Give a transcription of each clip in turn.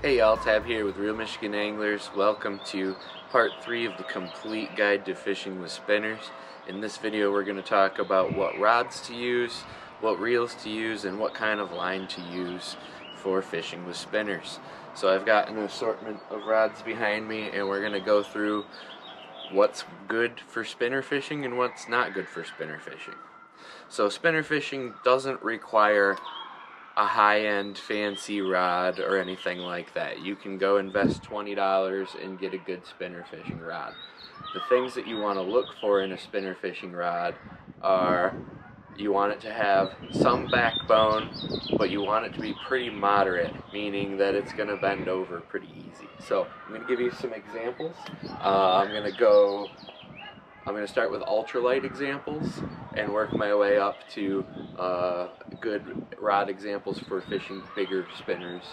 Hey y'all, Tab here with Real Michigan Anglers. Welcome to part 3 of the complete guide to fishing with spinners. In this video we're going to talk about what rods to use, what reels to use, and what kind of line to use for fishing with spinners. So I've got an assortment of rods behind me and we're going to go through what's good for spinner fishing and what's not good for spinner fishing. So spinner fishing doesn't require a high-end fancy rod or anything like that. You can go invest $20 and get a good spinner fishing rod. The things that you want to look for in a spinner fishing rod are you want it to have some backbone, but you want it to be pretty moderate, meaning that it's going to bend over pretty easy. So I'm going to give you some examples. I'm going to start with ultralight examples and work my way up to good rod examples for fishing bigger spinners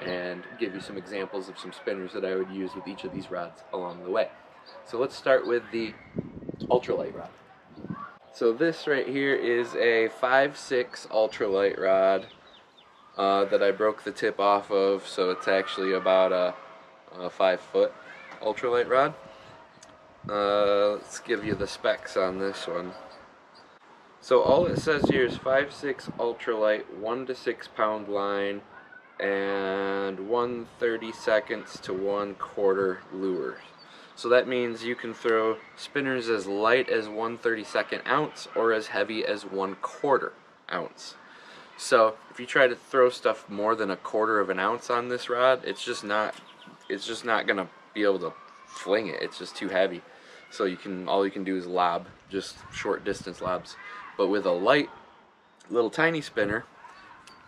and give you some examples of some spinners that I would use with each of these rods along the way. So let's start with the ultralight rod. So this right here is a 5/6 ultralight rod that I broke the tip off of, so it's actually about a 5-foot ultralight rod. Let's give you the specs on this one. So all it says here is 5/6 ultralight, 1 to 6 pound line, and 1/32 to 1/4 lures. So that means you can throw spinners as light as 1/32 ounce or as heavy as 1/4 ounce. So if you try to throw stuff more than 1/4 of an ounce on this rod, it's just not gonna be able to fling it. It's just too heavy. So all you can do is lob, just short distance lobs. But with a light, little tiny spinner,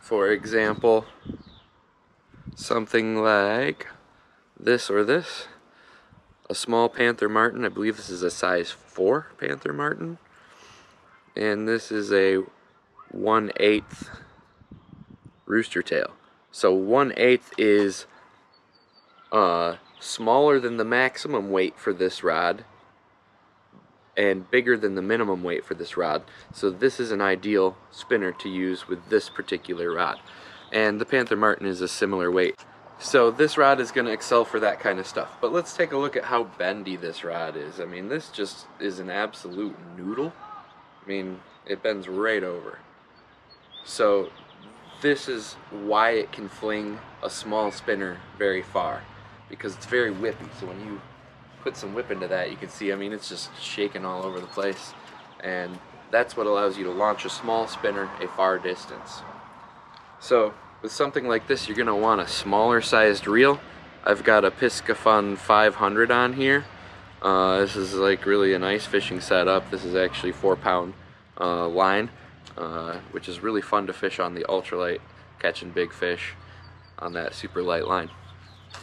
for example, something like this or this, a small Panther Martin, I believe this is a size 4 Panther Martin, and this is a 1/8 rooster tail. So 1/8 is smaller than the maximum weight for this rod and bigger than the minimum weight for this rod. So this is an ideal spinner to use with this particular rod. And the Panther Martin is a similar weight. So this rod is going to excel for that kind of stuff. But let's take a look at how bendy this rod is. I mean, this just is an absolute noodle. I mean, it bends right over. So this is why it can fling a small spinner very far, because it's very whippy. So when you put some whip into that, you can see, I mean, it's just shaking all over the place, and that's what allows you to launch a small spinner a far distance. So with something like this, you're going to want a smaller sized reel. I've got a Piscifun 500 on here. This is like really a nice fishing setup. This is actually 4-pound line, which is really fun to fish on the ultralight, catching big fish on that super light line.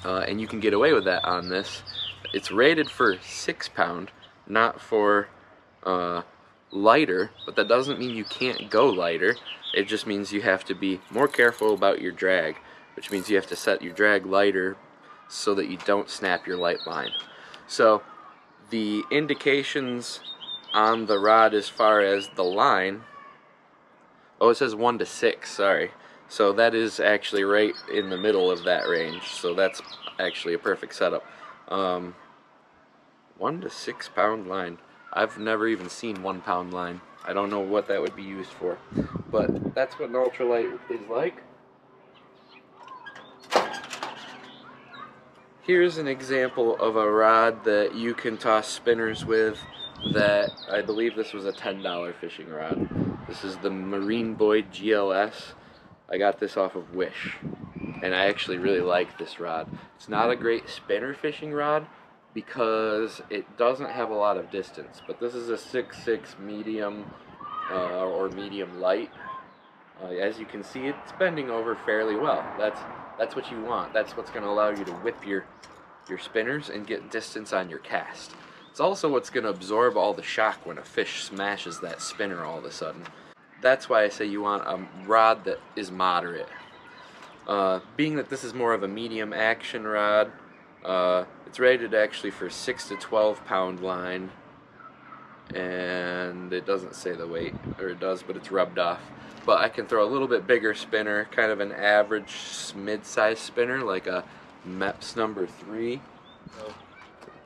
And you can get away with that on this. It's rated for 6-pound, not for lighter, but that doesn't mean you can't go lighter. It just means you have to be more careful about your drag, which means you have to set your drag lighter so that you don't snap your light line. So the indications on the rod as far as the line, oh, it says 1 to 6, sorry. So that is actually right in the middle of that range, so that's actually a perfect setup. 1 to 6 pound line. I've never even seen 1 pound line. I don't know what that would be used for, but that's what an ultralight is like. Here's an example of a rod that you can toss spinners with that I believe this was a $10 fishing rod. This is the Marine Boyd GLS. I got this off of Wish, and I actually really like this rod. It's not a great spinner fishing rod because it doesn't have a lot of distance, but this is a 6/6 medium or medium light. As you can see, it's bending over fairly well. That's what you want. That's what's going to allow you to whip your spinners and get distance on your cast. It's also what's going to absorb all the shock when a fish smashes that spinner all of a sudden. That's why I say you want a rod that is moderate. Being that this is more of a medium action rod, it's rated actually for 6 to 12 pound line, and it doesn't say the weight, or it does, but it's rubbed off. But I can throw a little bit bigger spinner, kind of an average mid-sized spinner, like a Mepps number 3.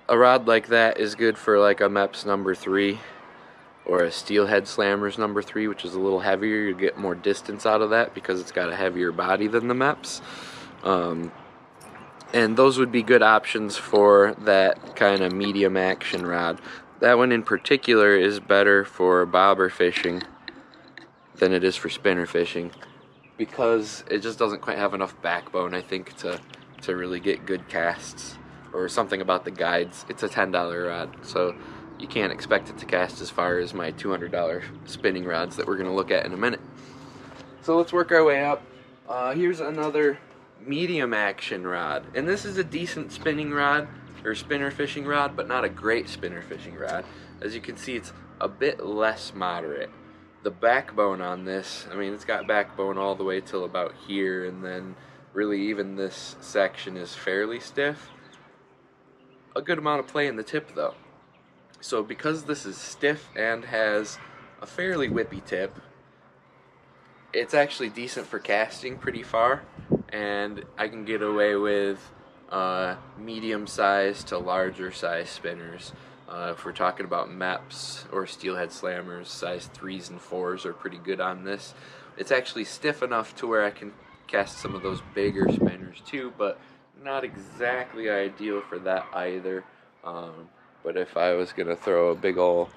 A rod like that is good for like a Mepps number 3 or a Steelhead Slammers number 3, which is a little heavier. You get more distance out of that because it's got a heavier body than the Mepps. And those would be good options for that kind of medium action rod. That one in particular is better for bobber fishing than it is for spinner fishing because it just doesn't quite have enough backbone, I think, to really get good casts. Or something about the guides. It's a $10 rod, so you can't expect it to cast as far as my $200 spinning rods that we're going to look at in a minute. So let's work our way up. Here's another medium action rod, and this is a decent spinning rod or spinner fishing rod, but not a great spinner fishing rod. As you can see, it's a bit less moderate. The backbone on this, I mean, it's got backbone all the way till about here, and then really even this section is fairly stiff. A good amount of play in the tip though. So because this is stiff and has a fairly whippy tip, it's actually decent for casting pretty far, and I can get away with medium size to larger size spinners. If we're talking about Mepps or Steelhead Slammers, size 3s and 4s are pretty good on this. It's actually stiff enough to where I can cast some of those bigger spinners too, but not exactly ideal for that either. But if I was gonna throw a big ol',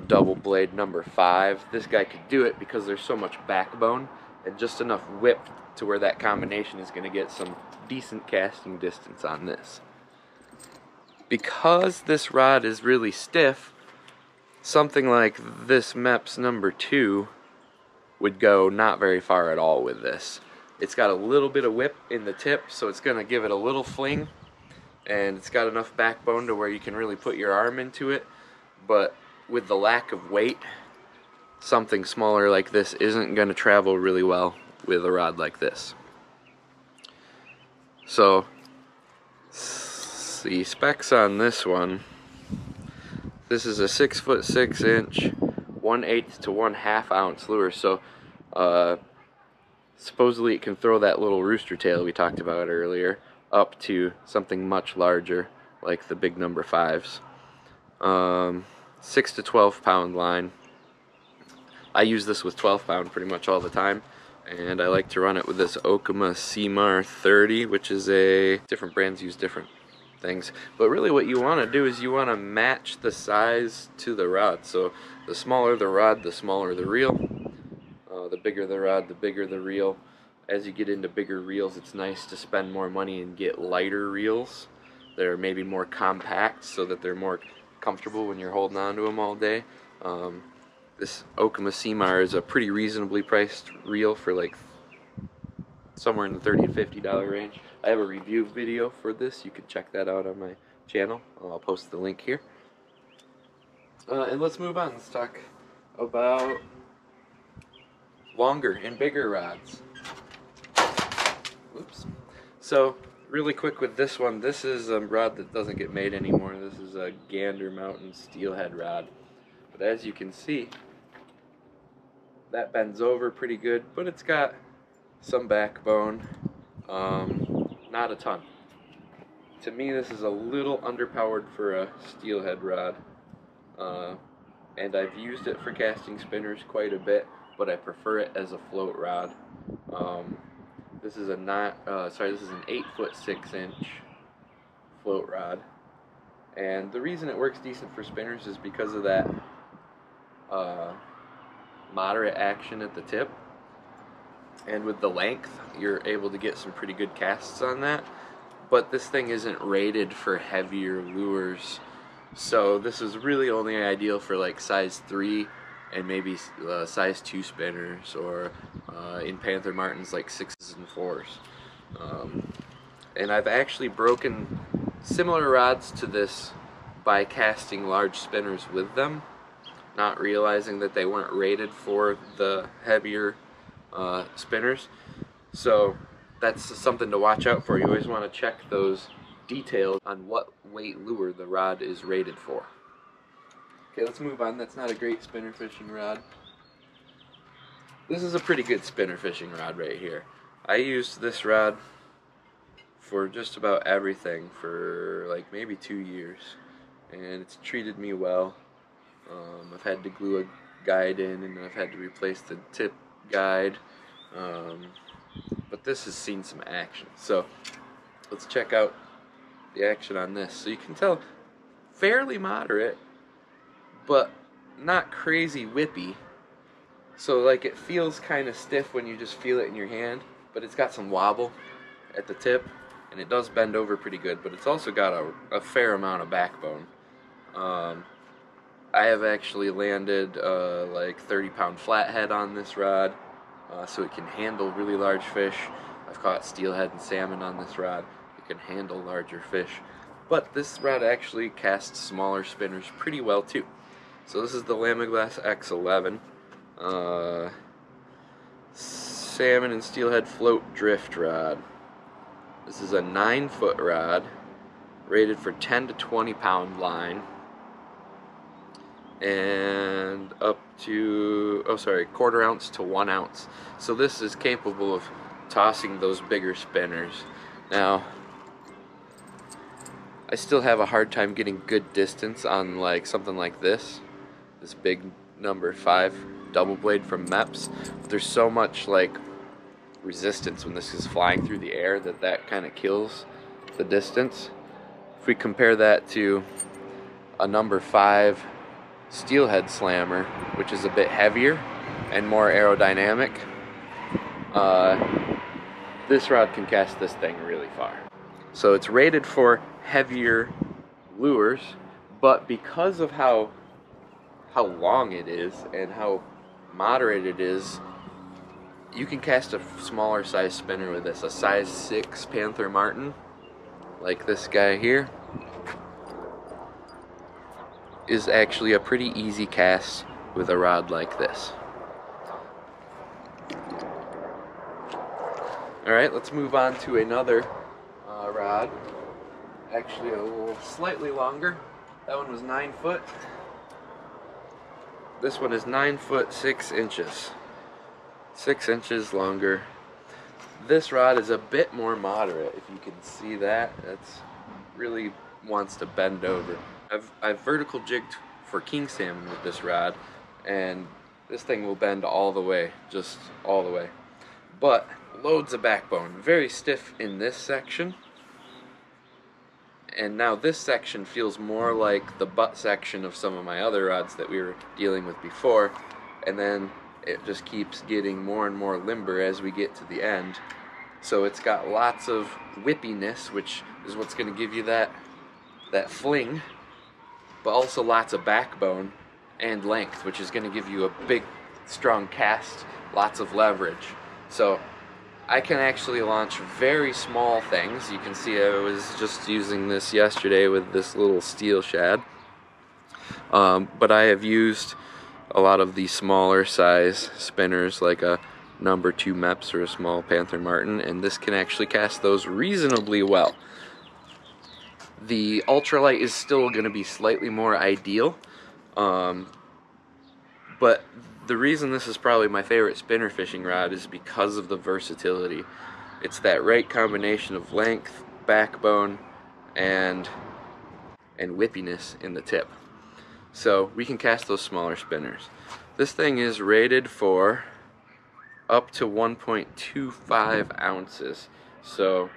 double blade number 5, this guy could do it because there's so much backbone and just enough whip to where that combination is gonna get some decent casting distance on this. Because this rod is really stiff, something like this Mepps number 2 would go not very far at all with this. It's got a little bit of whip in the tip, so it's going to give it a little fling, and it's got enough backbone to where you can really put your arm into it, but with the lack of weight, something smaller like this isn't going to travel really well with a rod like this. So, the specs on this one, this is a 6'6" 1/8 to 1/2 ounce lure, so supposedly it can throw that little rooster tail we talked about earlier up to something much larger like the big number 5s. 6 to 12 pound line. I use this with 12 pound pretty much all the time, and I like to run it with this Okuma Seamar 30, which is different brands use different things, but really what you want to do is you want to match the size to the rod. So the smaller the rod, the smaller the reel. The bigger the rod, the bigger the reel. As you get into bigger reels, it's nice to spend more money and get lighter reels. They're maybe more compact so that they're more comfortable when you're holding on to them all day. This Okuma Seamar is a pretty reasonably priced reel for like somewhere in the $30 to $50 range. I have a review video for this. You can check that out on my channel. I'll post the link here. And let's move on. Let's talk about longer and bigger rods. Oops. So, really quick with this one, this is a rod that doesn't get made anymore. This is a Gander Mountain steelhead rod. But as you can see, that bends over pretty good, but it's got some backbone. Not a ton. To me, this is a little underpowered for a steelhead rod. And I've used it for casting spinners quite a bit, but I prefer it as a float rod. This is an 8'6" float rod, and the reason it works decent for spinners is because of that moderate action at the tip, and with the length you're able to get some pretty good casts on that. But this thing isn't rated for heavier lures, so this is really only ideal for like size 3 and maybe size 2 spinners, or in Panther Martins like 6s and 4s. And I've actually broken similar rods to this by casting large spinners with them, not realizing that they weren't rated for the heavier spinners. So that's something to watch out for. You always want to check those details on what weight lure the rod is rated for. Okay, let's move on. That's not a great spinner fishing rod. This is a pretty good spinner fishing rod right here. I used this rod for just about everything for like maybe 2 years, and it's treated me well. I've had to glue a guide in, and I've had to replace the tip guide, but this has seen some action. So let's check out the action on this. So you can tell fairly moderate, but not crazy whippy. So like it feels kind of stiff when you just feel it in your hand, but it's got some wobble at the tip, and it does bend over pretty good, but it's also got a fair amount of backbone. I have actually landed like 30-pound flathead on this rod, so it can handle really large fish. I've caught steelhead and salmon on this rod. It can handle larger fish. But this rod actually casts smaller spinners pretty well too. So this is the Lamiglas X11. Salmon and steelhead float drift rod. This is a 9-foot rod, rated for 10 to 20 pound line, and up to, quarter ounce to 1 ounce. So this is capable of tossing those bigger spinners. Now, I still have a hard time getting good distance on like something like this big number 5 double blade from Mepps. There's so much like resistance when this is flying through the air that kind of kills the distance. If we compare that to a number 5 steelhead slammer, which is a bit heavier and more aerodynamic, this rod can cast this thing really far. So it's rated for heavier lures, but because of how long it is and how moderate it is, you can cast a smaller size spinner with this. A size 6 Panther Martin, like this guy here, is actually a pretty easy cast with a rod like this. Alright, let's move on to another rod. Actually a little slightly longer. That one was 9 foot. This one is 9 foot 6 inches. 6 inches longer. This rod is a bit more moderate, if you can see that. That's really wants to bend over. I've vertical jigged for king salmon with this rod, and this thing will bend all the way, just all the way. But loads of backbone, very stiff in this section. And now this section feels more like the butt section of some of my other rods that we were dealing with before, and then it just keeps getting more and more limber as we get to the end. So it's got lots of whippiness, which is what's going to give you that fling, but also lots of backbone and length, which is going to give you a big, strong cast, lots of leverage. So I can actually launch very small things. You can see I was just using this yesterday with this little steel shad. But I have used a lot of the smaller size spinners, like a number 2 Mepps or a small Panther Martin, and this can actually cast those reasonably well. The ultralight is still going to be slightly more ideal, but the reason this is probably my favorite spinner fishing rod is because of the versatility. It's that right combination of length, backbone, and whippiness in the tip. So we can cast those smaller spinners. This thing is rated for up to 1.25 ounces. So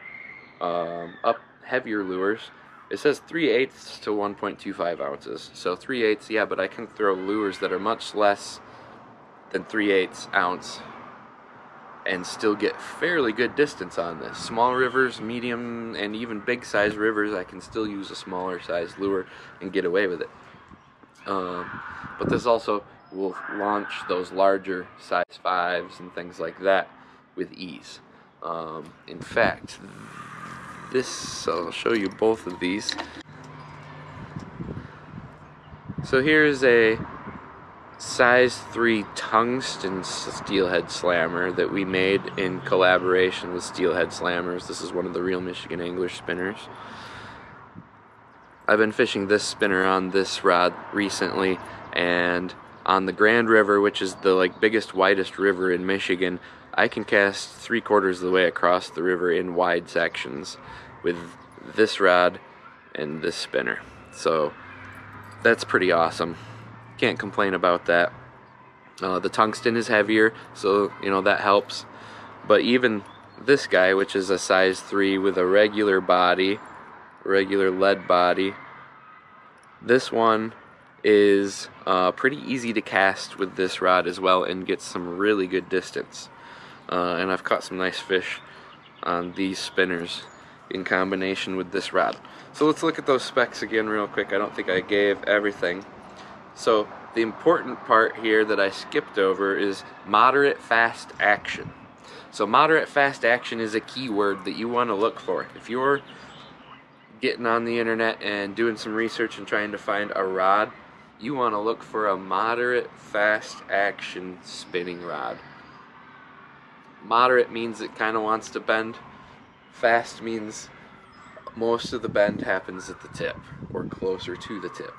up heavier lures, it says 3/8 to 1.25 ounces. So 3/8, yeah, but I can throw lures that are much less than 3/8 ounce and still get fairly good distance on this. Small rivers, medium, and even big size rivers, I can still use a smaller size lure and get away with it. But this also will launch those larger size 5s and things like that with ease. In fact, I'll show you both of these. So here's a size 3 tungsten steelhead slammer that we made in collaboration with Steelhead Slammers. This is one of the Real Michigan Angler spinners. I've been fishing this spinner on this rod recently, and on the Grand River, which is the biggest, widest river in Michigan, I can cast 3/4 of the way across the river in wide sections with this rod and this spinner. So that's pretty awesome. Can't complain about that. The tungsten is heavier, so that helps. But even this guy, which is a size 3 with a regular body, regular lead body, this one is pretty easy to cast with this rod as well and get some really good distance. And I've caught some nice fish on these spinners in combination with this rod. So let's look at those specs again real quick. I don't think I gave everything. So the important part here that I skipped over is moderate fast action. So moderate fast action is a keyword that you want to look for. If you're getting on the internet and doing some research and trying to find a rod, you want to look for a moderate fast action spinning rod. Moderate means it kind of wants to bend. Fast means most of the bend happens at the tip or closer to the tip.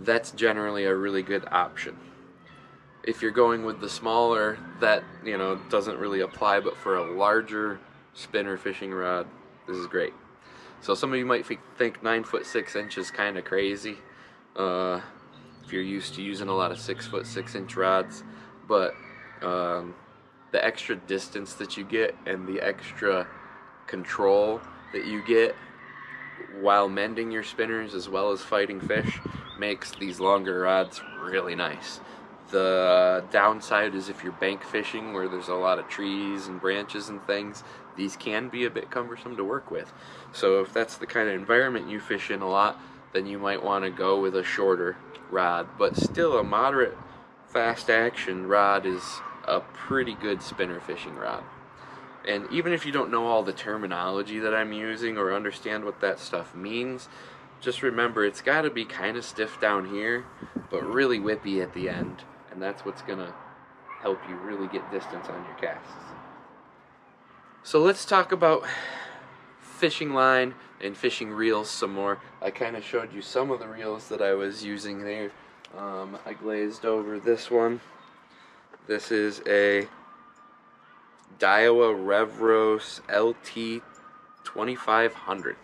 That's generally a really good option. If you're going with the smaller, that doesn't really apply, but for a larger spinner fishing rod, this is great. So some of you might think 9'6" is kind of crazy if you're used to using a lot of 6'6" rods, but the extra distance that you get and the extra control that you get while mending your spinners as well as fighting fish makes these longer rods really nice. The downside is if you're bank fishing where there's a lot of trees and branches and things, these can be a bit cumbersome to work with. So if that's the kind of environment you fish in a lot, then you might want to go with a shorter rod. But still, a moderate fast action rod is a pretty good spinner fishing rod. And even if you don't know all the terminology that I'm using or understand what that stuff means, just remember it's got to be kind of stiff down here, but really whippy at the end. And that's what's going to help you really get distance on your casts. So let's talk about fishing line and fishing reels some more. I kind of showed you some of the reels that I was using there. I glazed over this one. This is a Daiwa Revros LT 2500.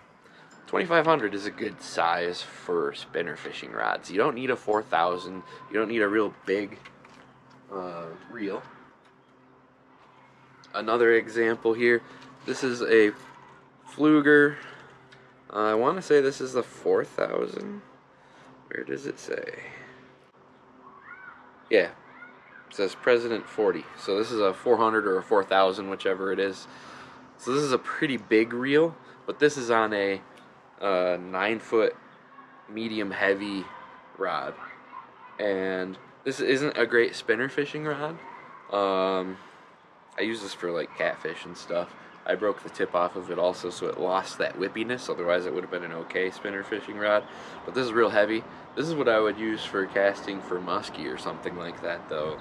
2500 is a good size for spinner fishing rods. You don't need a 4000. You don't need a real big reel. Another example here. This is a Pflueger. I want to say this is the 4000. Where does it say? Yeah. It says President 40. So this is a 400 or a 4000, whichever it is. So this is a pretty big reel, but this is on a 9-foot medium heavy rod. And this isn't a great spinner fishing rod. I use this for like catfish and stuff. I broke the tip off of it also, so it lost that whippiness. Otherwise, it would have been an okay spinner fishing rod. But this is real heavy. This is what I would use for casting for muskie or something like that, though.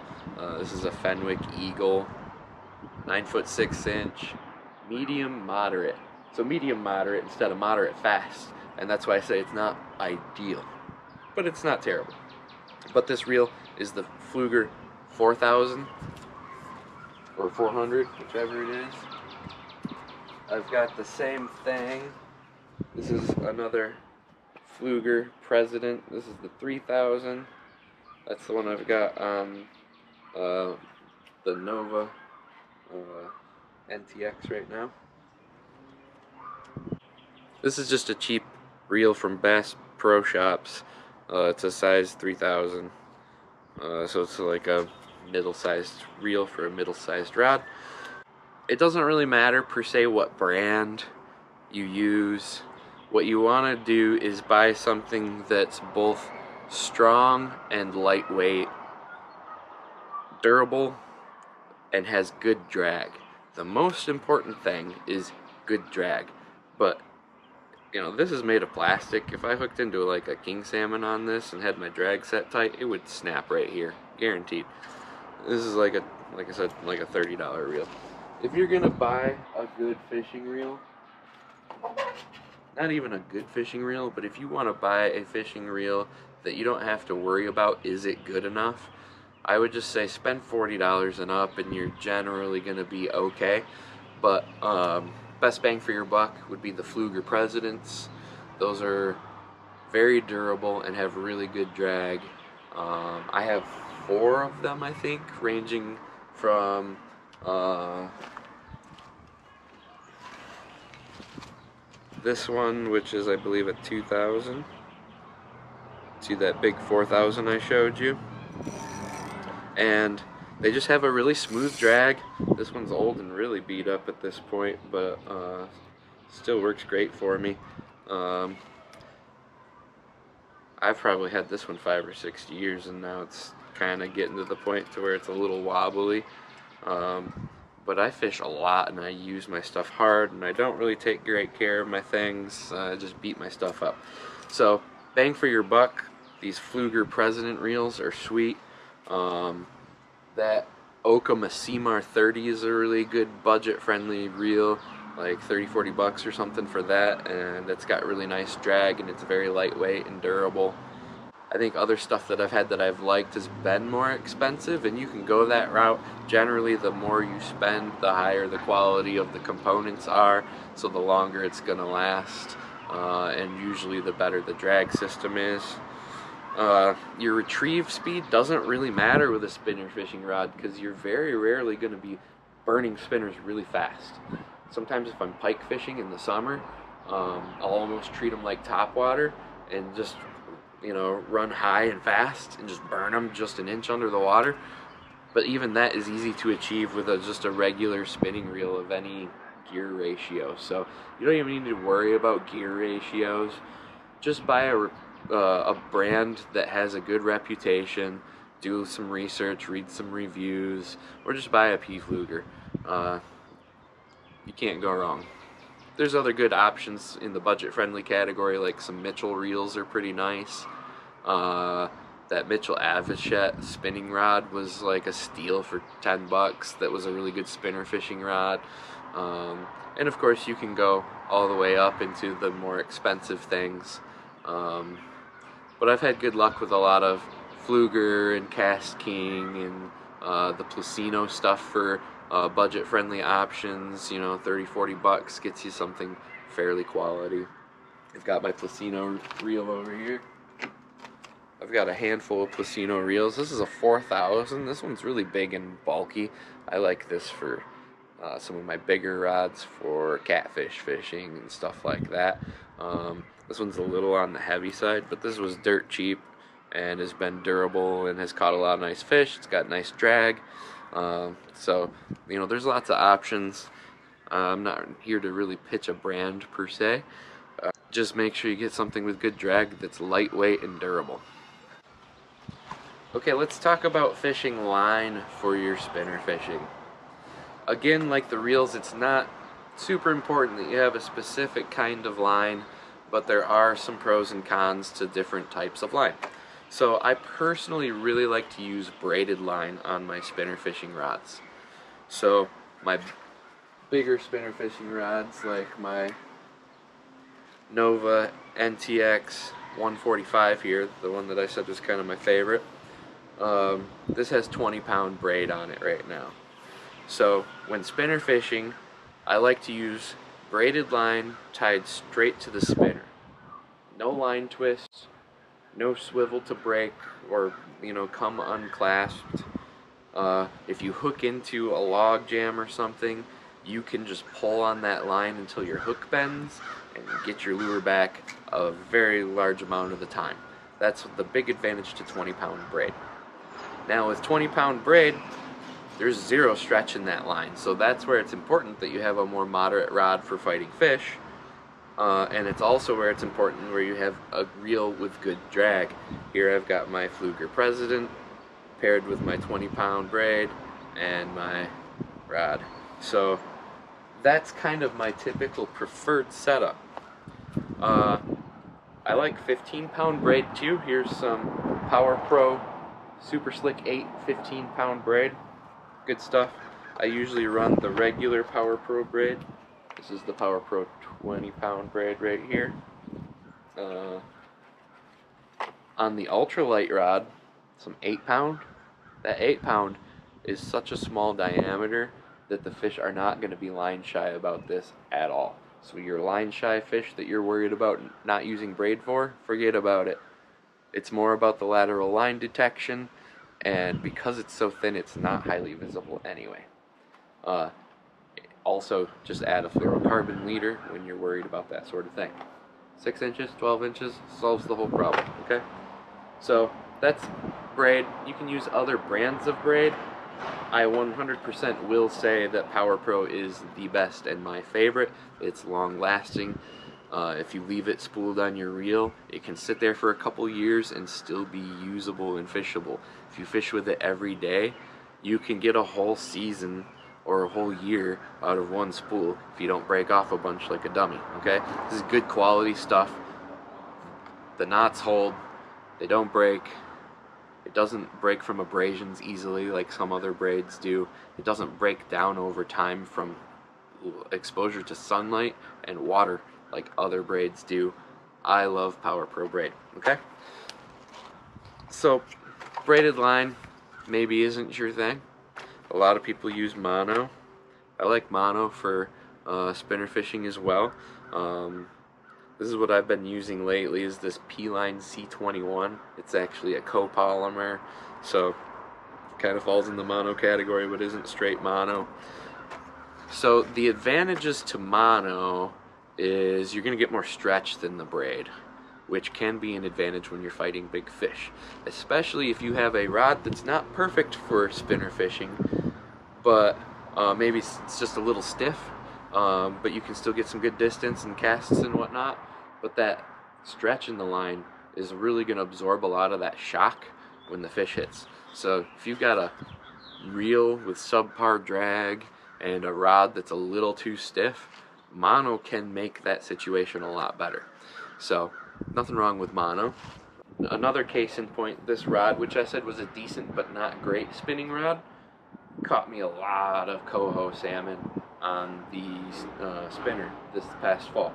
This is a Fenwick Eagle, 9'6", medium moderate. So medium moderate instead of moderate fast, and that's why I say it's not ideal, but it's not terrible. But this reel is the Pflueger 4000 or 400, whichever it is. I've got the same thing. This is another Pflueger President. This is the 3000. That's the one I've got on the Nova NTX right now. This is just a cheap reel from Bass Pro Shops. It's a size 3000. So it's like a middle-sized reel for a middle-sized rod. It doesn't really matter per se what brand you use. What you want to do is buy something that's both strong and lightweight, durable, and has good drag. The most important thing is good drag. But this is made of plastic. If I hooked into like a king salmon on this and had my drag set tight, it would snap right here, guaranteed. This is like I said, like a $30 reel. If you're gonna buy a good fishing reel, not even a good fishing reel, but if you want to buy a fishing reel that you don't have to worry about is it good enough, I would just say spend $40 and up and you're generally going to be okay. But best bang for your buck would be the Pflueger Presidents. Those are very durable and have really good drag. I have 4 of them, I think, ranging from this one, which is I believe at 2,000, to that big 4,000 I showed you, and they just have a really smooth drag. This one's old and really beat up at this point, but still works great for me. I've probably had this one 5 or 6 years, and now it's kind of getting to the point to where it's a little wobbly. But I fish a lot and I use my stuff hard, and I don't really take great care of my things. I just beat my stuff up. So bang for your buck, these Pflueger President reels are sweet. That Okuma Seamar 30 is a really good budget friendly reel, like 30-40 bucks or something for that, and it's got really nice drag and it's very lightweight and durable. I think other stuff that I've had that I've liked has been more expensive, and you can go that route. Generally, the more you spend, the higher the quality of the components are, so the longer it's going to last, and usually the better the drag system is. Your retrieve speed doesn't really matter with a spinner fishing rod, because you're very rarely going to be burning spinners really fast. Sometimes if I'm pike fishing in the summer, I'll almost treat them like topwater and just, you know, run high and fast and just burn them just an inch under the water. But even that is easy to achieve with just a regular spinning reel of any gear ratio. So you don't even need to worry about gear ratios. Just buy a brand that has a good reputation, do some research, read some reviews, or just buy a P. Pflueger. You can't go wrong. There's other good options in the budget-friendly category, like some Mitchell reels are pretty nice. That Mitchell Avochet spinning rod was like a steal for 10 bucks. That was a really good spinner fishing rod. And of course you can go all the way up into the more expensive things. But I've had good luck with a lot of Pflueger and Cast King and the Placino stuff for budget-friendly options. You know, 30-40 bucks gets you something fairly quality. I've got my Placino reel over here. I've got a handful of Placino reels. This is a 4,000. This one's really big and bulky. I like this for some of my bigger rods for catfish fishing and stuff like that. This one's a little on the heavy side, but this was dirt cheap and has been durable and has caught a lot of nice fish. It's got nice drag. So, you know, there's lots of options. I'm not here to really pitch a brand per se. Just make sure you get something with good drag that's lightweight and durable. Okay, let's talk about fishing line for your spinner fishing. Again, like the reels, it's not super important that you have a specific kind of line, but there are some pros and cons to different types of line. So I personally really like to use braided line on my spinner fishing rods. So my bigger spinner fishing rods, like my Nova NTX 145 here, the one that I said was kind of my favorite, this has 20-pound braid on it right now. So when spinner fishing, I like to use braided line tied straight to the spinner. No line twists, no swivel to break or, you know, come unclasped. If you hook into a log jam or something, you can just pull on that line until your hook bends and get your lure back a very large amount of the time. That's the big advantage to 20-pound braid. Now with 20-pound braid, there's zero stretch in that line, so that's where it's important that you have a more moderate rod for fighting fish. And it's also where it's important where you have a reel with good drag. Here I've got my Pflueger President paired with my 20-pound braid and my rod. So that's kind of my typical preferred setup. I like 15-pound braid too. Here's some Power Pro Super Slick 8 15-pound braid. Good stuff. I usually run the regular Power Pro braid. This is the Power Pro 20-pound braid right here. On the ultralight rod, some 8-pound. That 8 pound is such a small diameter that the fish are not going to be line shy about this at all. So your line shy fish that you're worried about not using braid for, forget about it. It's more about the lateral line detection, and because it's so thin, it's not highly visible anyway. Also, just add a fluorocarbon leader when you're worried about that sort of thing. 6 inches, 12 inches solves the whole problem, okay? So that's braid. You can use other brands of braid. I 100% will say that Power Pro is the best and my favorite. It's long lasting. If you leave it spooled on your reel, it can sit there for a couple years and still be usable and fishable. If you fish with it every day, you can get a whole season or a whole year out of one spool if you don't break off a bunch like a dummy, okay? This is good quality stuff. The knots hold, they don't break. It doesn't break from abrasions easily like some other braids do. It doesn't break down over time from exposure to sunlight and water like other braids do. I love Power Pro braid, okay? So, braided line maybe isn't your thing. A lot of people use mono. I like mono for spinner fishing as well. This is what I've been using lately, is this P-Line C21. It's actually a copolymer, so it kind of falls in the mono category but isn't straight mono. So the advantages to mono is you're going to get more stretch than the braid, which can be an advantage when you're fighting big fish, especially if you have a rod that's not perfect for spinner fishing, but maybe it's just a little stiff, but you can still get some good distance and casts and whatnot. But that stretch in the line is really going to absorb a lot of that shock when the fish hits. So if you've got a reel with subpar drag and a rod that's a little too stiff, mono can make that situation a lot better. So nothing wrong with mono. Another case in point, this rod, which I said was a decent but not great spinning rod, caught me a lot of coho salmon on the spinner this past fall.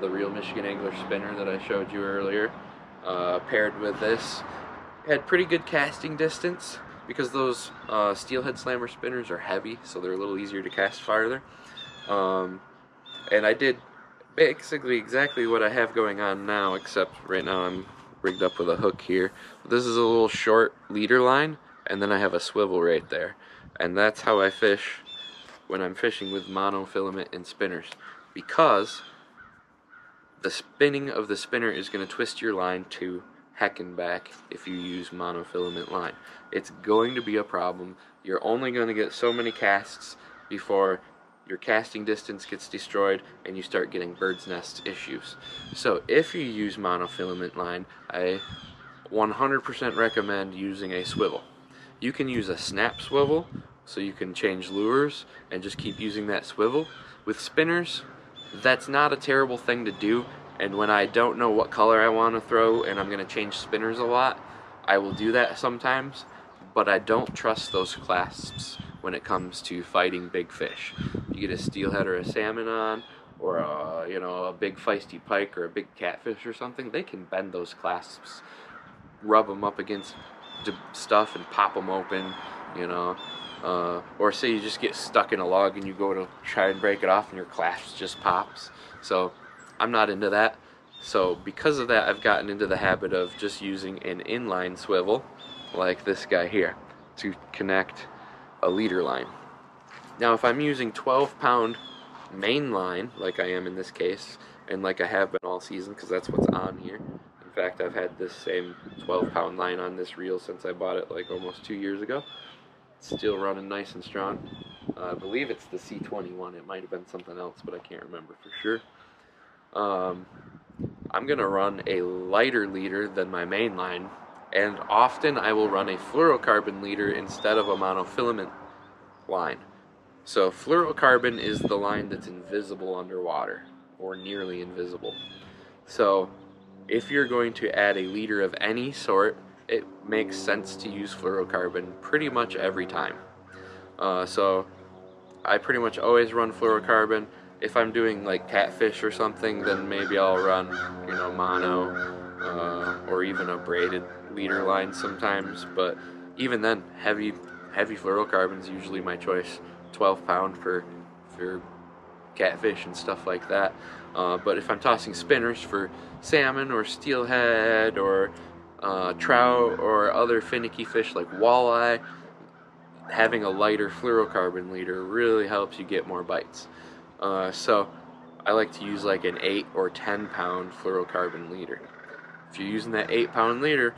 The Real Michigan Angler spinner that I showed you earlier, paired with this, had pretty good casting distance because those steelhead slammer spinners are heavy, so they're a little easier to cast farther. And I did basically exactly what I have going on now, except right now I'm rigged up with a hook here. This is a little short leader line, and then I have a swivel right there. And that's how I fish when I'm fishing with monofilament and spinners, because the spinning of the spinner is going to twist your line to heck and back if you use monofilament line. It's going to be a problem. You're only going to get so many casts before your casting distance gets destroyed and you start getting bird's nest issues. So if you use monofilament line, I 100% recommend using a swivel. You can use a snap swivel, so you can change lures and just keep using that swivel. With spinners, that's not a terrible thing to do, and when I don't know what color I want to throw and I'm going to change spinners a lot, I will do that sometimes, but I don't trust those clasps when it comes to fighting big fish. You get a steelhead or a salmon on, or a big feisty pike or a big catfish or something, they can bend those clasps, rub them up against stuff and pop them open, or say you just get stuck in a log and you go to try and break it off and your clasp just pops. So I'm not into that. So because of that, I've gotten into the habit of just using an inline swivel like this guy here to connect a leader line. Now if I'm using 12-pound main line like I am in this case, and like I have been all season because that's what's on here. In fact, I've had this same 12-pound line on this reel since I bought it like almost 2 years ago. It's still running nice and strong. I believe it's the C21. It might have been something else, but I can't remember for sure. I'm going to run a lighter leader than my main line, and often I will run a fluorocarbon leader instead of a monofilament line. So fluorocarbon is the line that's invisible underwater, or nearly invisible. So if you're going to add a leader of any sort, it makes sense to use fluorocarbon pretty much every time. So I pretty much always run fluorocarbon. If I'm doing like catfish or something, then maybe I'll run, mono, or even a braided leader line sometimes. But even then, heavy fluorocarbon's usually my choice. 12 pound for catfish and stuff like that. But if I'm tossing spinners for salmon or steelhead or trout or other finicky fish like walleye, having a lighter fluorocarbon leader really helps you get more bites. So I like to use like an 8 or 10 pound fluorocarbon leader. If you're using that 8 pound leader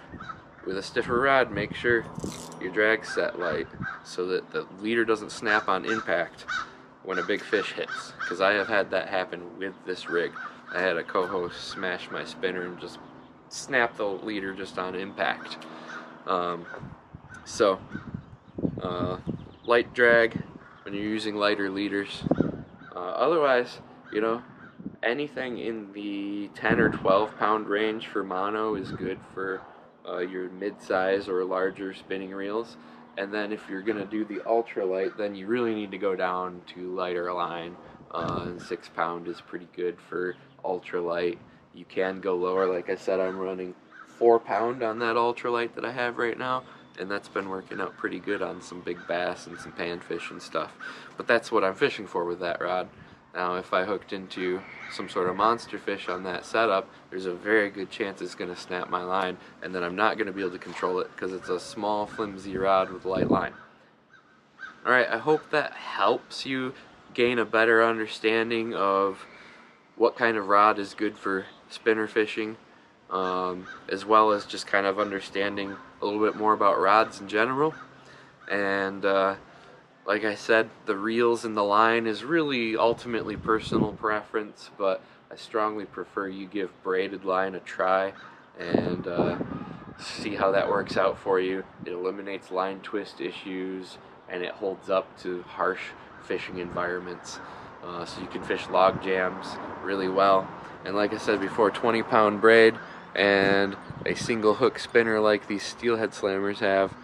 with a stiffer rod, make sure your drag's set light so that the leader doesn't snap on impact when a big fish hits, because I have had that happen with this rig. I had a coho smash my spinner and just snap the leader just on impact. Light drag when you're using lighter leaders. Otherwise, you know, anything in the 10 or 12 pound range for mono is good for your mid-size or larger spinning reels. And then if you're going to do the ultralight, then you really need to go down to lighter line. 6 pound is pretty good for ultralight. You can go lower. Like I said, I'm running 4 pound on that ultralight that I have right now, and that's been working out pretty good on some big bass and some panfish and stuff. But that's what I'm fishing for with that rod. Now, if I hooked into some sort of monster fish on that setup, there's a very good chance it's going to snap my line, and then I'm not going to be able to control it because it's a small, flimsy rod with light line. Alright, I hope that helps you gain a better understanding of what kind of rod is good for spinner fishing, as well as just kind of understanding a little bit more about rods in general. And like I said, the reels and the line is really ultimately personal preference, but I strongly prefer you give braided line a try and see how that works out for you. It eliminates line twist issues and it holds up to harsh fishing environments. So you can fish log jams really well. And like I said before, 20 pound braid and a single hook spinner like these steelhead slammers have,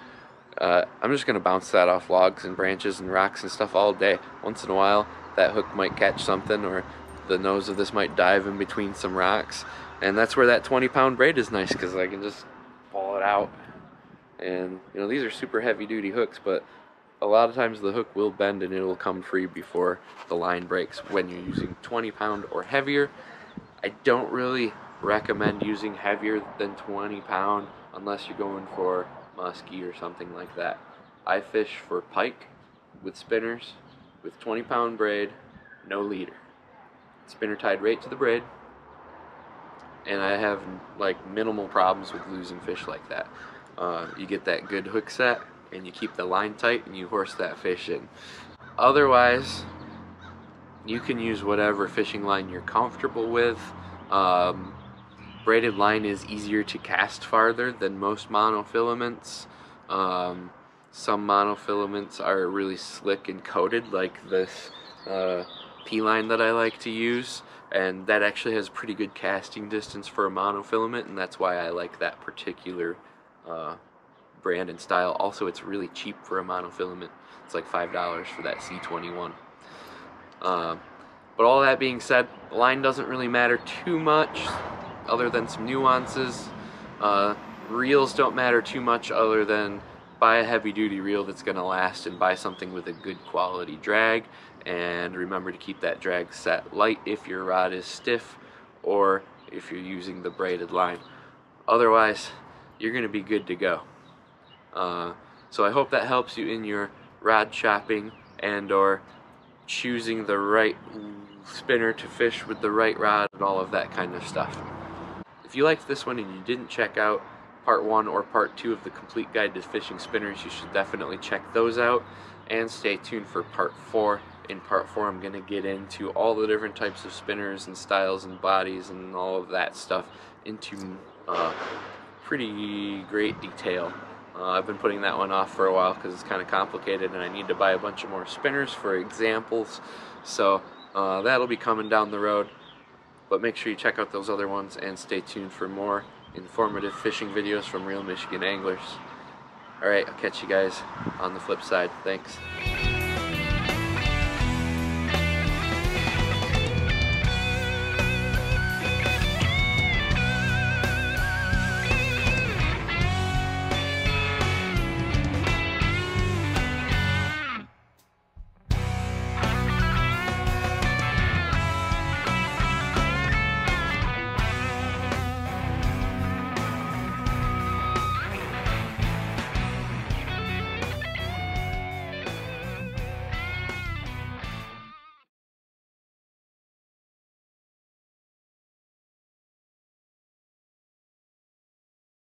I'm just going to bounce that off logs and branches and rocks and stuff all day. Once in a while, that hook might catch something, or the nose of this might dive in between some rocks. And that's where that 20 pound braid is nice, because I can just pull it out. And, you know, these are super heavy duty hooks, but a lot of times the hook will bend and it will come free before the line breaks when you're using 20 pound or heavier. I don't really recommend using heavier than 20 pound unless you're going for muskie or something like that. I fish for pike with spinners with 20 pound braid, no leader. Spinner tied right to the braid, and I have like minimal problems with losing fish like that. You get that good hook set and you keep the line tight and you horse that fish in. Otherwise, you can use whatever fishing line you're comfortable with. Braided line is easier to cast farther than most monofilaments. Some monofilaments are really slick and coated, like this P-line that I like to use, and that actually has pretty good casting distance for a monofilament, and that's why I like that particular brand and style. Also, it's really cheap for a monofilament. It's like $5 for that C21. But all that being said, the line doesn't really matter too much other than some nuances. Reels don't matter too much other than buy a heavy duty reel that's going to last, and buy something with a good quality drag, and remember to keep that drag set light if your rod is stiff or if you're using the braided line. Otherwise, you're going to be good to go. So I hope that helps you in your rod shopping and or choosing the right spinner to fish with the right rod and all of that kind of stuff. If you liked this one and you didn't check out part 1 or part 2 of the complete guide to fishing spinners, you should definitely check those out, and stay tuned for part 4. In part 4, I'm going to get into all the different types of spinners and styles and bodies and all of that stuff into pretty great detail. I've been putting that one off for a while because it's kind of complicated and I need to buy a bunch of more spinners for examples, so that'll be coming down the road. But make sure you check out those other ones and stay tuned for more informative fishing videos from Real Michigan Anglers. Alright, I'll catch you guys on the flip side. Thanks.